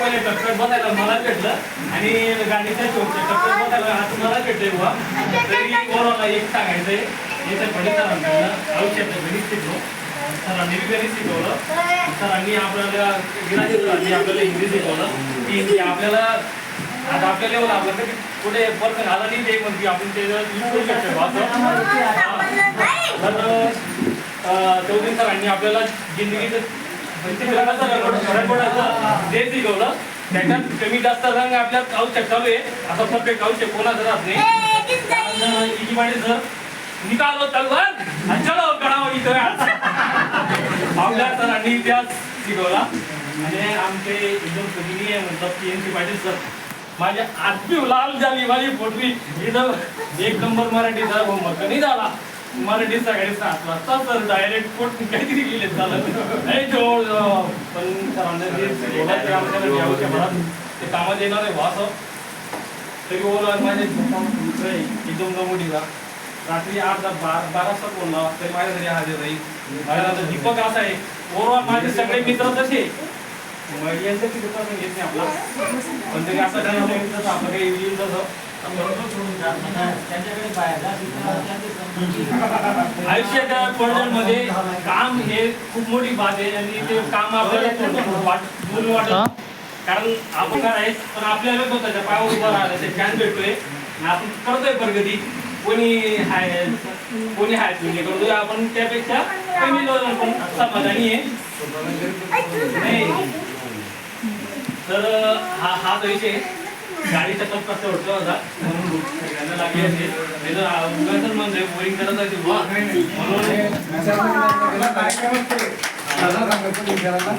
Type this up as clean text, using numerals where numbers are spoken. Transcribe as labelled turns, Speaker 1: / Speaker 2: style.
Speaker 1: पहिले टक्कर बसायला मला भेटलं आणि गाडीच्या टक्कर बसायला आता मला भेटतंय बुवा. तरी बरोबर एक सांगायचंय याच्या घडी सरांकडनं आयुष्याच्या घडीच शिकलो. सरांनी गणित शिकवलं. सरांनी आपल्याला गिराजी सरांनी आपल्याला हिंदी शिकवलं की आपल्याला आता आपल्या लेवल आपलं कधी पुढे पर्सन आला नाही ते म्हणजे आपण ते यूज करू शकतो. तर चौधरी सरांनी आपल्याला जिंदगीचं ते शिकवलं. त्याच्यात कमी जास्त रंग आपल्यात आवश्यक चालू आहे. आता परफेक्ट आवश्यक कोणाचं राहत नाही. इजी पाटील सर निकालो तलवार चलो कडाव इथं आपल्या सरांनी इतिहास शिकवला आणि आमचे एकदम कधी म्हणतात की एनसी पाटील सर माझ्या आत्मी लाल झाली माझी पोटवी इथं 1 नंबर मराठीचा होमवर्क नाही झाला. मराठी सकाळी 7 वाजता सर डायरेक्ट पोट काहीतरी गेले झालं नाही जवळ पण सरांना जे शिकवलं ते आमच्याकडे यावं म्हणत ते कामात येणार आहे वास तरी बोला माझे एकदम गमोडीला रात्री 8-12 वाजता बोलला तरी माझ्या घरी हजर राहील. माझ्या दीपक असा आहे ओव्हरऑल माझे सगळे मित्र तसे यांचं किती पर्सन घेत नाही आपला पण तरी असं काही तसं आपलं काही येईल तसं आयुष्याच्या पडद्यामध्ये काम हे खूप मोठी बात आहे आणि ते काम आपल्याला वाटत कारण आपण काय आहे पण आपल्याला स्वतःच्या पायावर उभं राहिलं ते चान्स भेटतोय आपण करतोय प्रगती. कोणी हाय म्हणजे करतोय आपण त्यापेक्षा कमी पण समाधानी आहे. तर हा विषय गाडीचा कप कसा उठला होता म्हणून सगळ्यांना लागले असेल म्हणजे बोरिंग करत असेल म्हणून